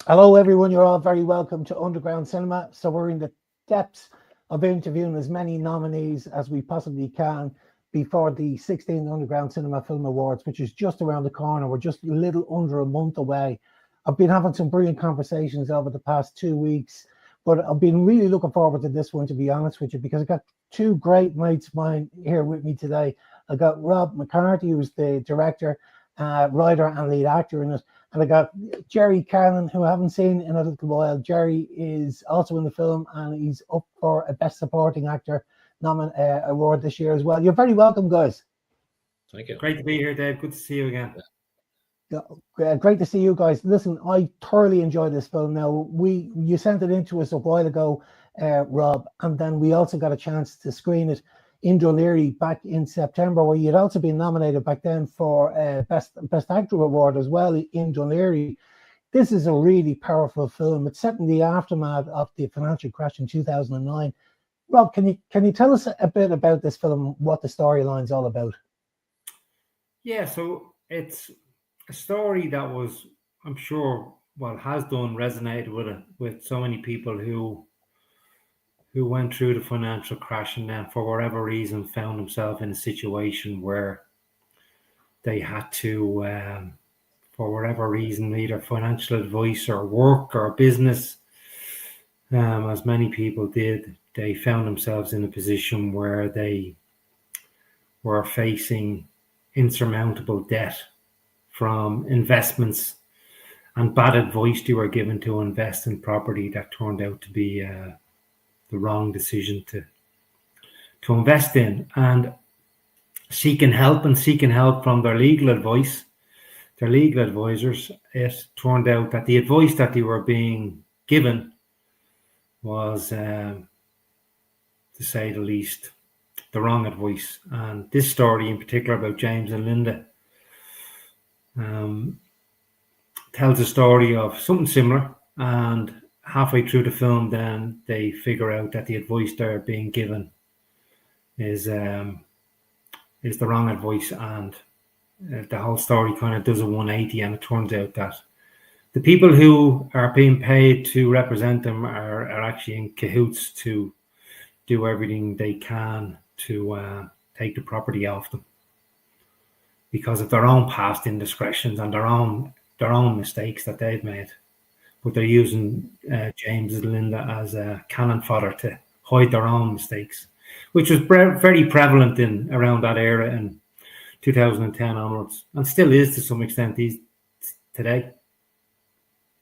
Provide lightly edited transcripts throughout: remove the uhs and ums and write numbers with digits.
Hello, everyone. You're all very welcome to Underground Cinema. So we're in the depths of interviewing as many nominees as we possibly can before the 16th Underground Cinema Film Awards, which is just around the corner. We're just a little under a month away. I've been having some brilliant conversations over the past 2 weeks, but I've been really looking forward to this one, to be honest with you, because I got two great mates of mine here with me today. I got Rob McCarthy, who's the director, writer, and lead actor in it. And I got Gerry Cannon, who I haven't seen in a little while. Gerry is also in the film, and he's up for a Best Supporting Actor award this year as well. You're very welcome, guys. Thank you. Great to be here, Dave. Good to see you again. Great to see you guys. Listen, I thoroughly enjoyed this film. Now, you sent it in to us a while ago, Rob, and then we also got a chance to screen it in Dún Laoghaire back in September, where you'd also been nominated back then for Best Actor award as well in Dún Laoghaire. This is a really powerful film. It's set in the aftermath of the financial crash in 2009. Rob, can you tell us a bit about this film, what the storyline's all about? Yeah, so it's a story that was, I'm sure, has done, resonated with so many people who went through the financial crash and then for whatever reason found themselves in a situation where they had to, for whatever reason, either financial advice or work or business, as many people did, they found themselves in a position where they were facing insurmountable debt from investments and bad advice they were given to invest in property that turned out to be the wrong decision to invest in, and seeking help from their legal advisors. It turned out that the advice that they were being given was, to say the least, the wrong advice. And this story in particular about James and Linda tells a story of something similar, and halfway through the film, then they figure out that the advice they're being given is the wrong advice, and the whole story kind of does a 180, and it turns out that the people who are being paid to represent them are actually in cahoots to do everything they can to take the property off them because of their own past indiscretions and their own mistakes that they've made. But they're using James and Linda as a cannon fodder to hide their own mistakes, which was very prevalent in around that era in 2010 onwards, and still is to some extent today.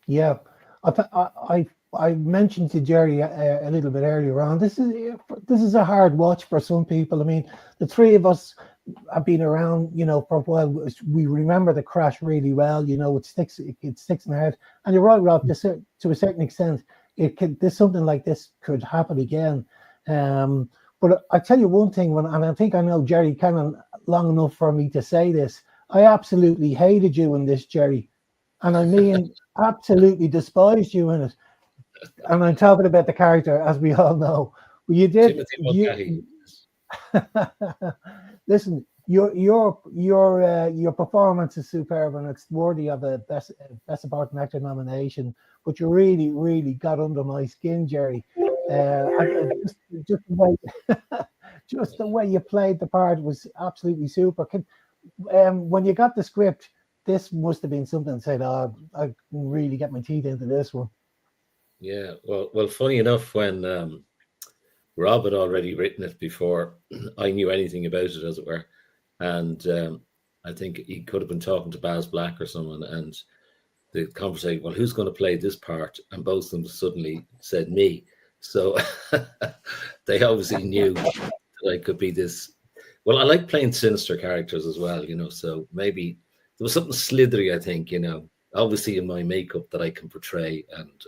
Yeah, I mentioned to Gerry a little bit earlier on. This is a hard watch for some people. I mean, the three of us have been around, for a while. We remember the crash really well. It sticks in the head. And you're right, Rob. To a certain extent, something like this could happen again. But I tell you one thing, and I think I know Gerry Cannon long enough for me to say this. I absolutely hated you in this, Gerry, and I mean absolutely despised you in it. And I'm talking about the character, as we all know. You did. Listen, your performance is superb, and it's worthy of a best supporting actor nomination. But you really, really got under my skin, Gerry. Just the way you played the part was absolutely super. When you got the script, this must have been something that said, "Oh, I can really get my teeth into this one." Yeah, well, funny enough, when Rob had already written it before I knew anything about it, as it were, and I think he could have been talking to Baz Black or someone, and the conversation, well, who's going to play this part? And both of them suddenly said me. So they obviously knew that I could be this. Well, I like playing sinister characters as well, so maybe there was something slithery, I think, obviously in my makeup that I can portray. And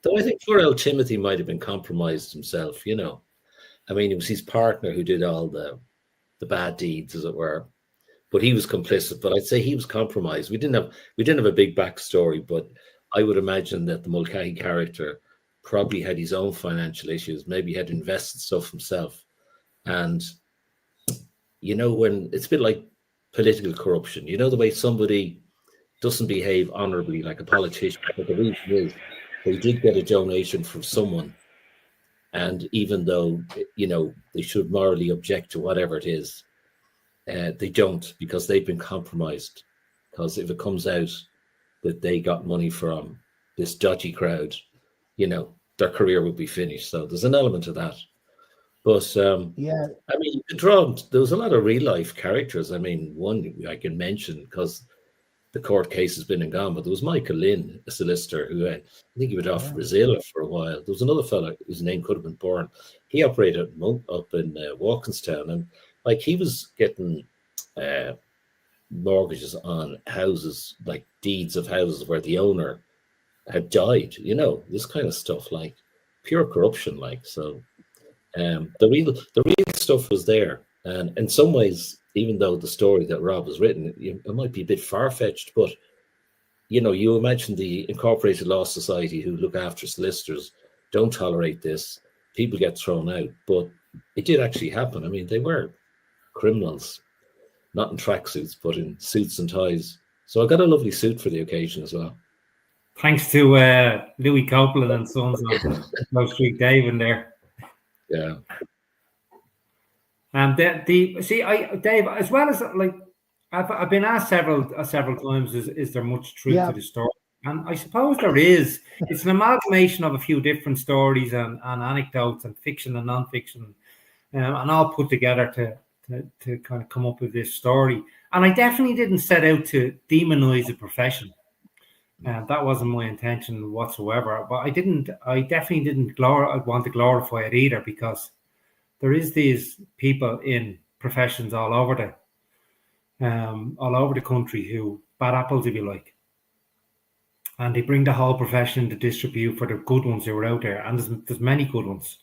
though I think poor old Timothy might have been compromised himself, I mean, it was his partner who did all the bad deeds, as it were, but he was complicit. But I'd say he was compromised. We didn't have a big backstory, but I would imagine that the Mulcahy character probably had his own financial issues. Maybe he had invested stuff himself, and when it's a bit like political corruption, the way somebody doesn't behave honorably like a politician. But the reason is they did get a donation from someone, and even though they should morally object to whatever it is, they don't, because they've been compromised. Because if it comes out that they got money from this dodgy crowd, their career will be finished. So there's an element of that. But Yeah, I mean, you could draw. There was a lot of real life characters. I mean, one I can mention because the court case has been and gone, but there was Michael Lynn, a solicitor, who I think he went off to Brazil for a while. There was another fellow whose name could have been Bourne. He operated up in Walkinstown, and like he was getting mortgages on houses, like deeds of houses where the owner had died. This kind of stuff, like pure corruption. Like, so, the real stuff was there, and in some ways, even though the story that Rob has written, it might be a bit far-fetched, but you imagine the Incorporated Law Society, who look after solicitors, don't tolerate this. People get thrown out, but it did actually happen. I mean, they were criminals, not in tracksuits, but in suits and ties. So I got a lovely suit for the occasion as well. Thanks to Louis Copeland and Sons on Low Street Dave in there. Yeah. And Dave, as well as like I've been asked several times, is there much truth to the story? And I suppose there is. It's an amalgamation of a few different stories and anecdotes and fiction and non-fiction, and all put together to kind of come up with this story. And I definitely didn't set out to demonize the profession. That wasn't my intention whatsoever. But I definitely didn't want to glorify it either, because there is these people in professions all over the country who bad apples, if you like, and they bring the whole profession into disrepute for the good ones who are out there, and there's many good ones.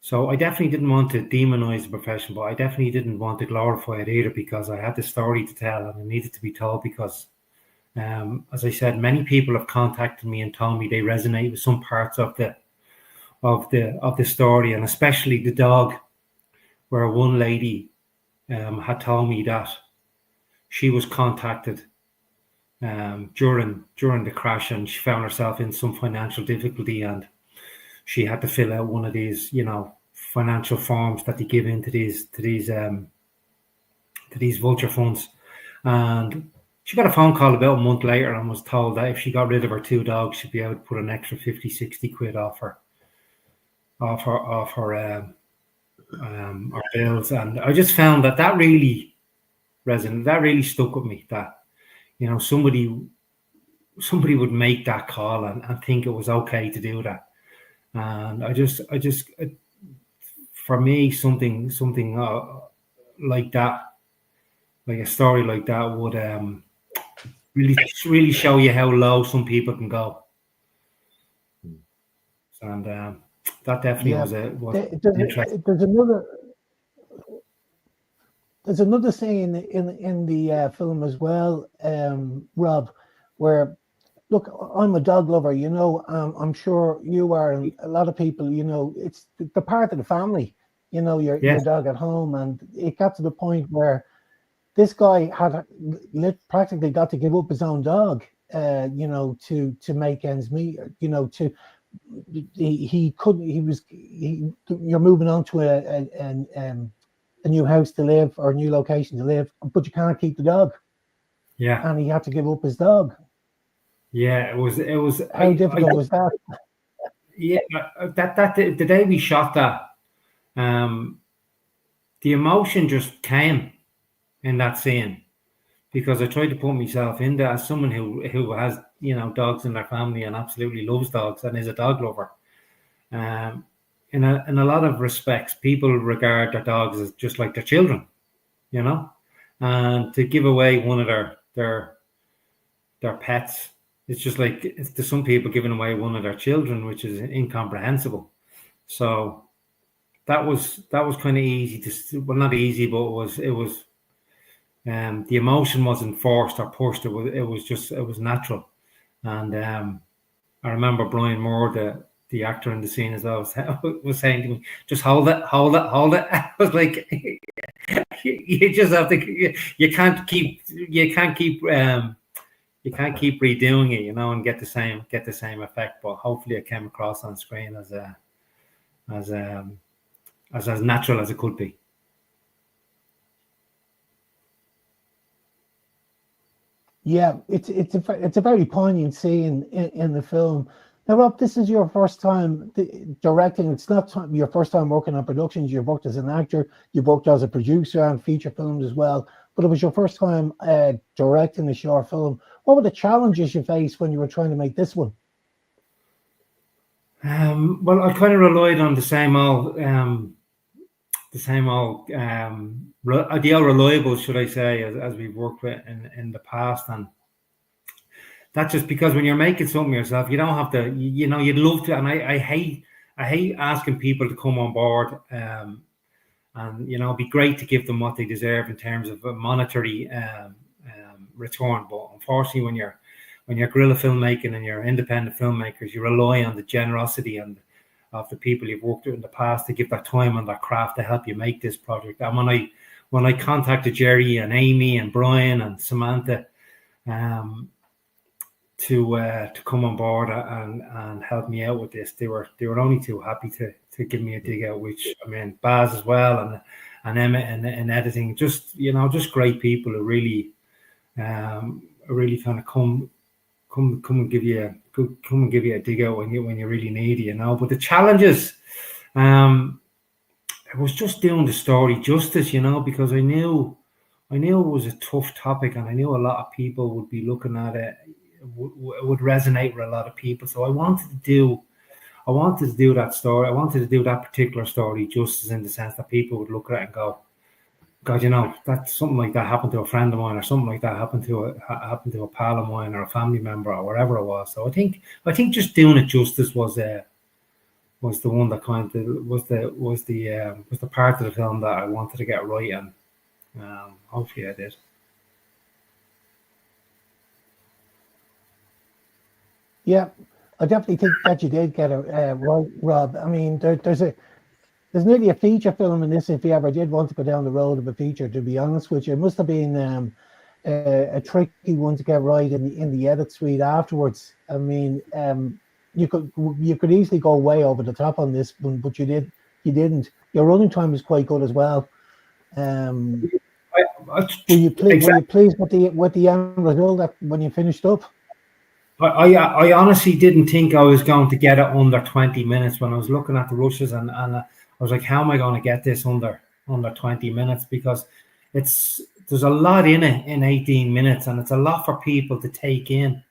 So I definitely didn't want to demonize the profession, but I definitely didn't want to glorify it either, because I had the story to tell and it needed to be told. Because, as I said, many people have contacted me and told me they resonate with some parts of the story, and especially the dog, where one lady had told me that she was contacted during the crash, and she found herself in some financial difficulty, and she had to fill out one of these, financial forms that they give into these vulture funds. And she got a phone call about a month later and was told that if she got rid of her two dogs, she'd be able to put an extra 50-60 quid off her bills. And I just found that really resonated. That really stuck with me, that somebody would make that call and think it was okay to do that. And I just for me, something like that, like a story like that, would really show you how low some people can go. And that definitely was interesting. There's another scene in the film as well, Rob, where, look, I'm a dog lover, I'm sure you are, and a lot of people, it's the part of the family, your dog at home. And it got to the point where this guy had practically got to give up his own dog, to make ends meet, you're moving on to a new house to live, or a new location to live, but you can't keep the dog. Yeah. And he had to give up his dog. Yeah, it was. How difficult was that? Yeah, that the day we shot that, the emotion just came in that scene, because I tried to put myself in there as someone who has dogs in their family and absolutely loves dogs and is a dog lover. In a lot of respects, people regard their dogs as just like their children, and to give away one of their pets, it's just like, to some people, giving away one of their children, which is incomprehensible. So that was kind of easy to, well, not easy, but it was the emotion wasn't forced or pushed. It was natural. And I remember Brian Moore, the actor in the scene as well, was saying to me, just hold it. I was like, you just have to, you can't keep you can't keep redoing it, and get the same effect. But hopefully, it came across on screen as natural as it could be. Yeah, it's a very poignant scene in the film. Now, Rob, this is your first time directing. It's not your first time working on productions. You've worked as an actor, you've worked as a producer on feature films as well. But it was your first time directing a short film. What were the challenges you faced when you were trying to make this one? Well, I kind of relied on the same old reliable, should I say, as we've worked with in the past. And that's just because when you're making something yourself, you don't have to, you'd love to. And I hate asking people to come on board. And, it'd be great to give them what they deserve in terms of a monetary return. But unfortunately, when you're guerrilla filmmaking and you're independent filmmakers, you rely on the generosity of the people you've worked with in the past to give their time and their craft to help you make this project. And when I contacted Gerry and Amy and Brian and Samantha to come on board and help me out with this, they were only too happy to give me a dig out. Which, I mean, Baz as well and Emma in editing, just great people who really kind of come and give you a dig out when you really need it, But the challenges, it was just doing the story justice, because I knew it was a tough topic, and I knew a lot of people would be looking at it. It would resonate with a lot of people. So I wanted to do that story. I wanted to do that particular story justice, in the sense that people would look at it and go, God, that's something like that happened to a friend of mine, or something like that happened to a pal of mine, or a family member, or whatever it was. So I think just doing it justice was the one that kind of was the part of the film that I wanted to get right, and hopefully I did. Yeah, I definitely think that you did get it right, Rob. I mean, there's nearly a feature film in this, if you ever did want to go down the road of a feature, to be honest with you. It must have been a tricky one to get right in the edit suite afterwards. I mean, you could easily go way over the top on this one, but you didn't. Your running time was quite good as well. Were you pleased with the end result when you finished up? I honestly didn't think I was going to get it under 20 minutes when I was looking at the rushes, and I was like, how am I going to get this under 20 minutes? Because there's a lot in it in 18 minutes, and it's a lot for people to take in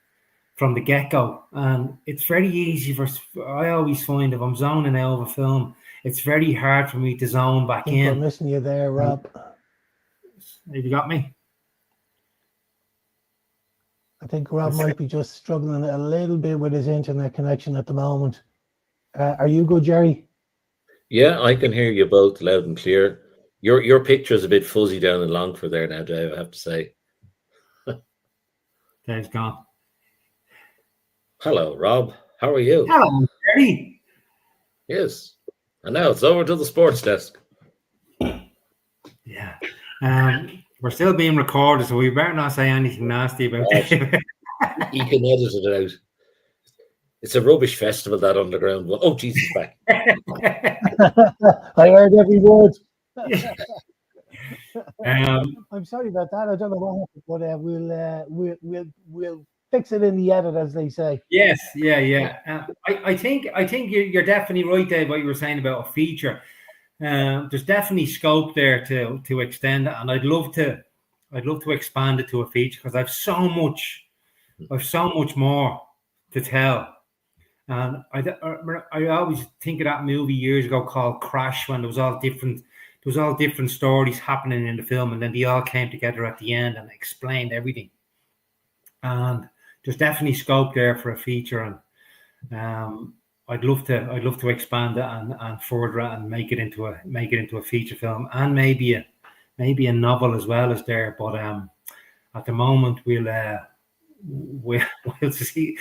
from the get-go. And it's very easy I always find, if I'm zoning out of a film, it's very hard for me to zone back in. We're missing you there, Rob. Have you got me? I think Rob might be just struggling a little bit with his internet connection at the moment. Are you good, Gerry? Yeah, I can hear you both loud and clear. Your picture is a bit fuzzy down in Longford there now, Dave, I have to say. Dave's gone. Hello, Rob. How are you? Hello, Gerry. Yes. And now it's over to the sports desk. Yeah. We're still being recorded, so we better not say anything nasty about Dave. He can edit it out. It's a rubbish festival, that underground one. Oh, Jesus, back. I heard every word. I'm sorry about that. I don't know what happened, but we'll fix it in the edit, as they say. Yes, yeah. I think you're definitely right, Dave, what you were saying about a feature. There's definitely scope there to extend it, and I'd love to expand it to a feature, because I've so much more to tell. And I always think of that movie years ago called Crash, when there was all different stories happening in the film, and then they all came together at the end and explained everything. And there's definitely scope there for a feature, and I'd love to expand it and further it and make it into a feature film, and maybe a novel as well as there. But at the moment we'll see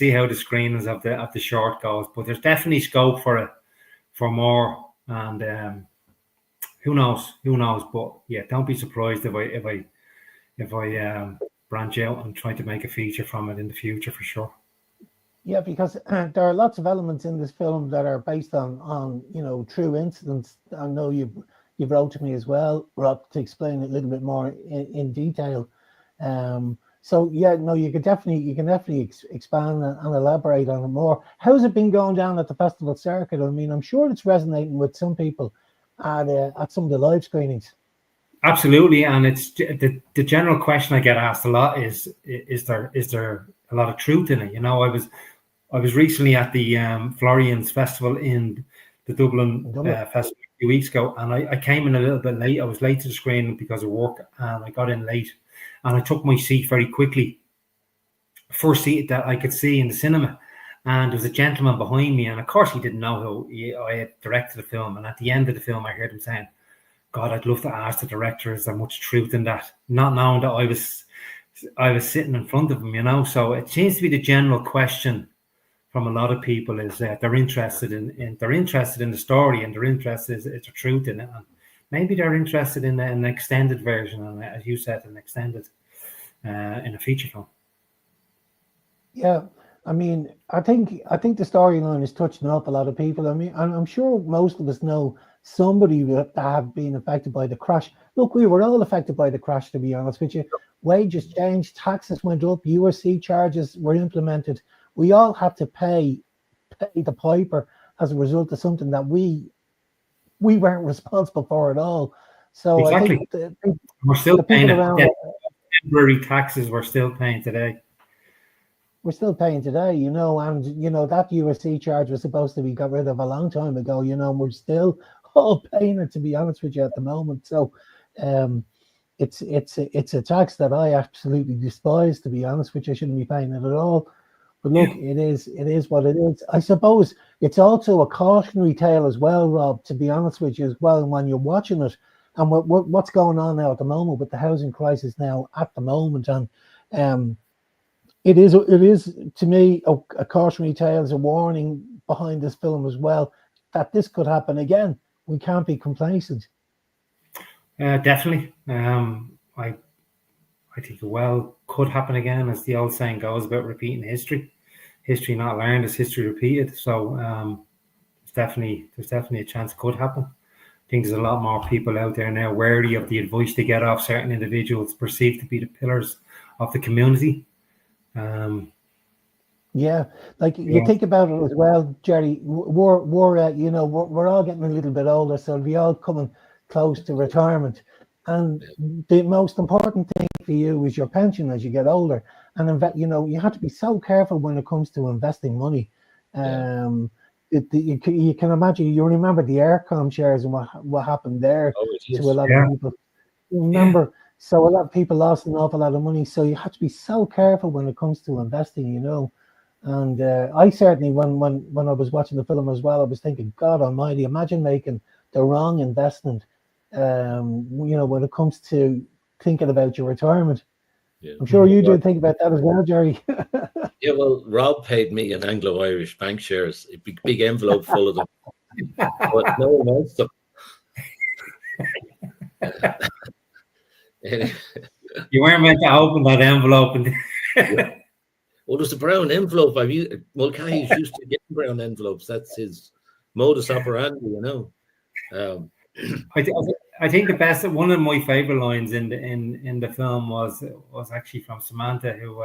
how the screenings of the short goes. But there's definitely scope for more, and who knows? But yeah, don't be surprised if I branch out and try to make a feature from it in the future for sure. Yeah, because there are lots of elements in this film that are based on true incidents. I know you've wrote to me as well, Rob, to explain it a little bit more in detail. So yeah, no, you can definitely expand and elaborate on it more. How's it been going down at the festival circuit? I mean, I'm sure it's resonating with some people at some of the live screenings. Absolutely, and it's the general question I get asked a lot is there a lot of truth in it? I was recently at the Florian's Festival in the Dublin Festival a few weeks ago, and I came in a little bit late. I was late to the screening because of work, and I got in late, and I took my seat very quickly. First seat that I could see in the cinema, and there was a gentleman behind me, and of course he didn't know how I had directed the film. And at the end of the film, I heard him saying, "God, I'd love to ask the director, is there much truth in that?" Not knowing that I was sitting in front of him, So it seems to be the general question from a lot of people is that they're interested in the story, and they're interested is the truth in it, and maybe they're interested in an extended version, and as you said, an extended in a feature film. Yeah, I mean, I think the storyline is touching up a lot of people. I mean, I'm sure most of us know somebody that have been affected by the crash. Look, we were all affected by the crash, to be honest with you. Wages changed, taxes went up, URC charges were implemented. We all had to pay the piper as a result of something that we weren't responsible for at all. So exactly. I think we're still paying temporary taxes. We're still paying today. We're still paying today, and that USC charge was supposed to be got rid of a long time ago, and we're still all paying it, to be honest with you, at the moment. So it's a tax that I absolutely despise, to be honest with you. I shouldn't be paying it at all. But look, it is what it is. I suppose it's also a cautionary tale as well, Rob, to be honest with you as well, when you're watching it and what's going on now at the moment with the housing crisis now at the moment. And it is to me a cautionary tale, a warning behind this film as well, that this could happen again. We can't be complacent. Definitely. I think it could happen again, as the old saying goes about repeating history. History not learned is history repeated. So there's definitely a chance it could happen. I think there's a lot more people out there now wary of the advice they get off certain individuals perceived to be the pillars of the community. You think about it as well, Gerry. We're all getting a little bit older, so we're all coming close to retirement. And the most important thing for you is your pension as you get older. And you have to be so careful when it comes to investing money. You can imagine. You remember the Aircom shares and what happened there to a lot of people. Remember, so a lot of people lost an awful lot of money. So you have to be so careful when it comes to investing. And I certainly, when I was watching the film as well, I was thinking, God Almighty, imagine making the wrong investment. When it comes to thinking about your retirement. Yeah. I'm sure you did think about that as well, Gerry. Yeah, well, Rob paid me in Anglo-Irish bank shares, a big envelope full of them, but no one else them. You weren't meant to open that envelope. Yeah. Well, there's a brown envelope. Mulcahy's used to getting brown envelopes. That's his modus operandi, I think the best, one of my favorite lines in the film was actually from Samantha, who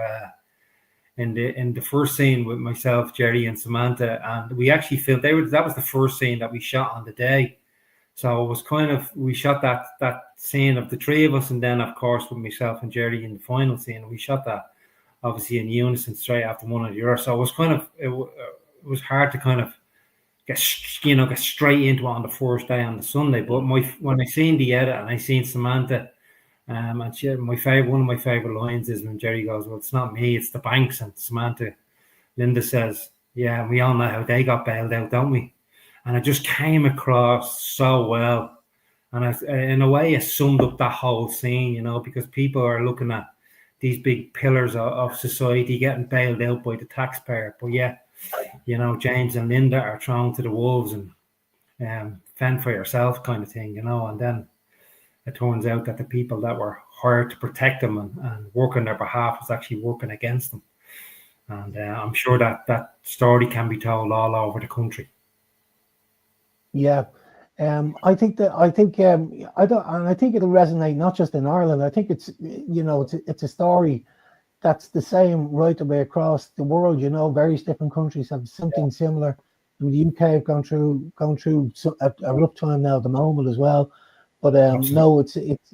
in the first scene with myself, Gerry, and Samantha, and we actually filmed. That was the first scene that we shot on the day, so it was we shot that scene of the three of us, and then of course with myself and Gerry in the final scene, we shot that obviously in unison straight after one of the other. So it was it was hard to kind of get straight into it on the first day on the Sunday. But when I seen the edit and I seen Samantha, and one of my favorite lines is when Gerry goes, "Well, it's not me, it's the banks," and Linda says, "Yeah, we all know how they got bailed out, don't we?" And it just came across so well, and in a way, it summed up that whole scene, because people are looking at these big pillars of society getting bailed out by the taxpayer, but yeah. James and Linda are thrown to the wolves and fend for yourself kind of thing, and then it turns out that the people that were hired to protect them and work on their behalf was actually working against them. And I'm sure that story can be told all over the country. Yeah. I think I think it'll resonate not just in Ireland. I think it's it's a story that's the same right the way across the world. Various different countries have something similar. I mean, the UK have gone through a rough time now at the moment as well. But no, it's a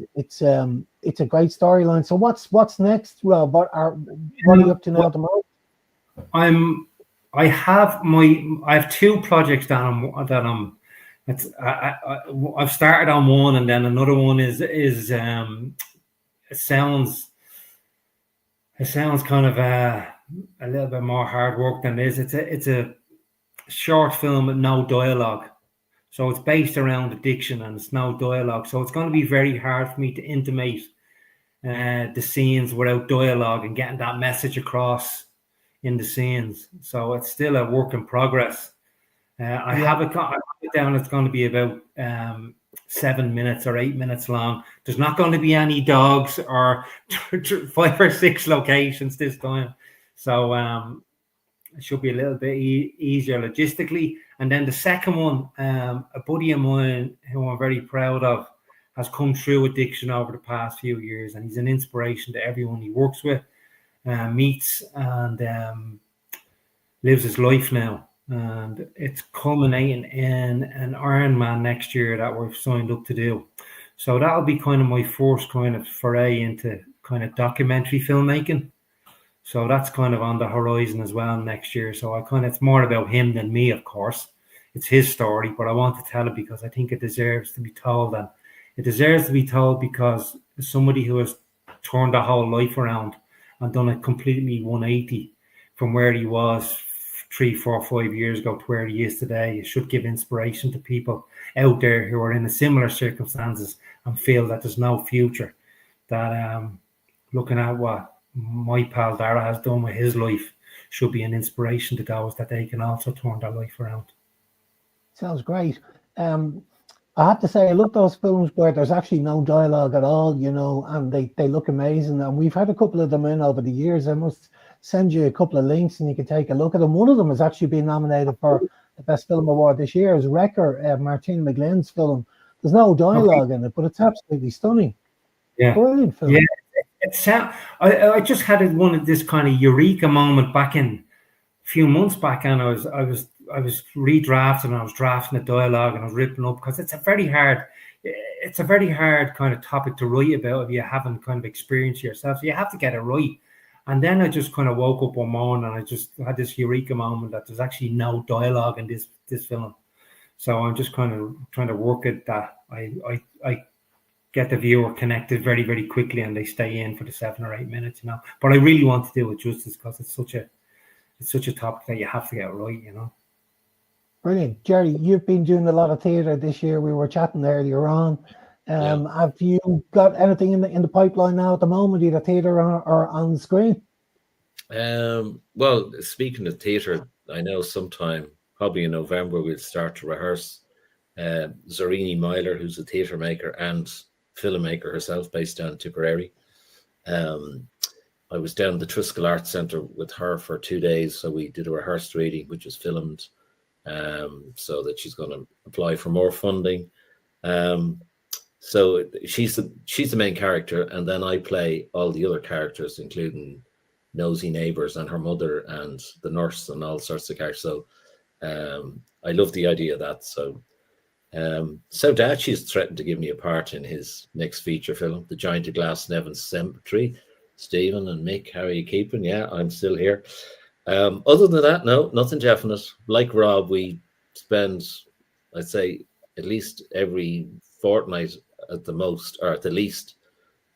great storyline. So what's next, Rob? What are you up to now at the moment? I have two projects I've started on one, and then another one is it sounds kind of a little bit more hard work than this. It's a short film with no dialogue, so it's based around addiction and it's no dialogue. So it's going to be very hard for me to intimate the scenes without dialogue and getting that message across in the scenes. So it's still a work in progress. I have it down. It's going to be about 7 minutes or 8 minutes long. There's not going to be any dogs or 5 or 6 locations this time. So it should be a little bit easier logistically. And then the second one, a buddy of mine who I'm very proud of has come through addiction over the past few years, and he's an inspiration to everyone he works with, meets, and lives his life now. And it's culminating in an Ironman next year that we've signed up to do. So that'll be kind of my first kind of foray into kind of documentary filmmaking. So that's kind of on the horizon as well next year. So it's more about him than me, of course. It's his story, but I want to tell it because I think it deserves to be told. And it deserves to be told because somebody who has turned their whole life around and done a completely 180 from where he was 3, 4, 5 years ago to where he is today. It should give inspiration to people out there who are in similar circumstances and feel that there's no future. That looking at what my pal Dara has done with his life should be an inspiration to those that they can also turn their life around. Sounds great. I have to say, I love those films where there's actually no dialogue at all, and they look amazing. And we've had a couple of them in over the years. I must send you a couple of links and you can take a look at them. One of them has actually been nominated for the Best Film Award this year. Is Wrecker, Martina McGlynn's film. There's no dialogue in it, but it's absolutely stunning. Yeah, brilliant film. Yeah, I just had one of this kind of eureka moment back in a few months back, and I was redrafting and I was drafting the dialogue and I was ripping up because it's a very hard kind of topic to write about if you haven't kind of experienced yourself. So you have to get it right. And then I just kind of woke up one morning and I just had this eureka moment that there's actually no dialogue in this film. So I'm just kind of trying to work it that I get the viewer connected very, very quickly and they stay in for the 7 or 8 minutes, But I really want to do it justice because it's such a topic that you have to get right, Brilliant. Gerry, you've been doing a lot of theatre this year. We were chatting earlier on. Have you got anything in the pipeline now at the moment, either theatre or on screen? Well, speaking of theatre, I know sometime, probably in November, we'll start to rehearse. Zorini Myler, who's a theatre maker and filmmaker herself, based down in Tipperary. I was down at the Triskel Arts Centre with her for 2 days, so we did a rehearsed reading, which was filmed, so that she's going to apply for more funding. So she's the main character, and then I play all the other characters, including nosy neighbours and her mother and the nurse and all sorts of characters. So I love the idea of that. So Daci's threatened to give me a part in his next feature film, The Giant of Glass in Evans Cemetery. Stephen and Mick, how are you keeping? Yeah, I'm still here. Other than that, no, nothing definite. Like Rob, we spend, I'd say, at least every fortnight at the most, or at the least,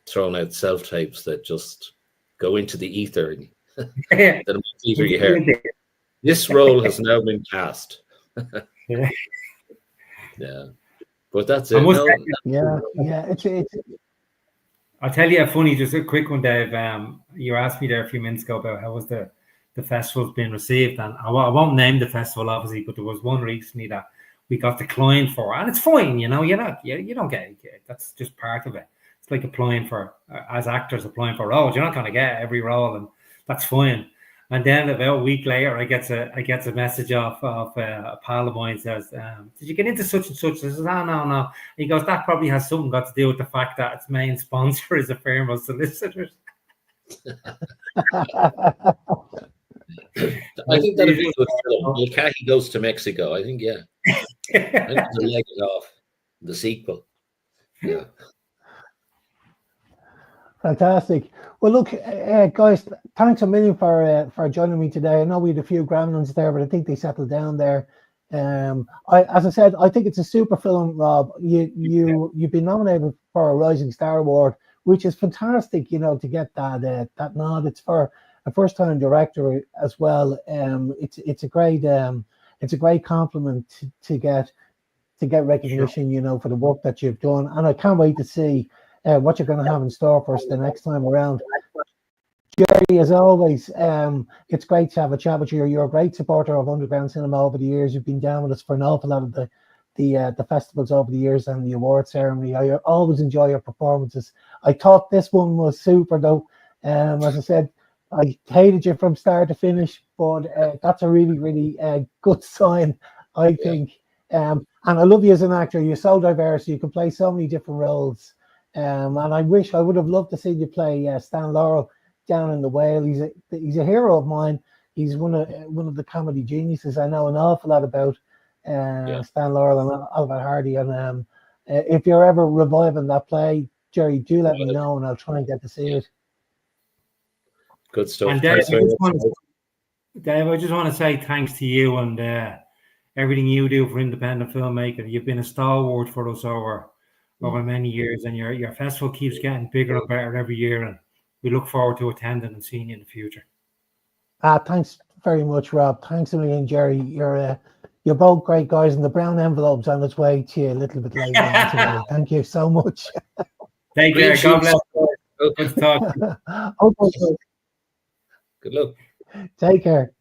throwing out self-tapes that just go into the ether. The ether you hear. This role has now been cast. Yeah. But that's it. It's I'll tell you a funny, just a quick one, Dave. You asked me there a few minutes ago about how was the festival's been received, and I won't name the festival obviously, but there was one recently that we got declined for, and it's fine, you know. You don't get it. That's just part of it. It's like applying for as actors applying for roles. You're not going to get every role, and that's fine. And then about a week later, I get a message off of a pal of mine says, "Did you get into such and such?" I says, "Oh, no." And he goes, "That probably has something got to do with the fact that its main sponsor is a firm of solicitors." I think that'd be a good film. Mulcahy Goes to Mexico. I think, yeah. I think the leg it off. The sequel. Yeah. Fantastic. Well, look, guys, thanks a million for joining me today. I know we had a few gremlins there, but I think they settled down there. As I said, I think it's a super film, Rob. You've been nominated for a Rising Star Award, which is fantastic. You know, to get that nod. It's for a first-time director as well. It's a great compliment to get recognition. You know, for the work that you've done, and I can't wait to see what you're going to have in store for us the next time around. Gerry, as always, it's great to have a chat with you. You're a great supporter of underground cinema over the years. You've been down with us for an awful lot of the festivals over the years and the award ceremony. I always enjoy your performances. I thought this one was super though. As I said, I hated you from start to finish, but that's a really, really good sign, I think. And I love you as an actor. You're so diverse. You can play so many different roles. And I would have loved to see you play Stan Laurel down in the Whale. He's a hero of mine. He's one of the comedy geniuses. I know an awful lot about Stan Laurel and Albert Hardy. And if you're ever reviving that play, Gerry, do let me know, and I'll try and get to see it. Good stuff. And Dave, I just want to say thanks to you and everything you do for independent filmmaking. You've been a stalwart for us over many years, and your festival keeps getting bigger and better every year, and we look forward to attending and seeing you in the future. Thanks very much, Rob. Thanks a million, Gerry. You're both great guys, and the brown envelope's on its way to you a little bit later on today. Thank you so much. Take care. God bless. Good to talk. Okay. Good luck. Take care.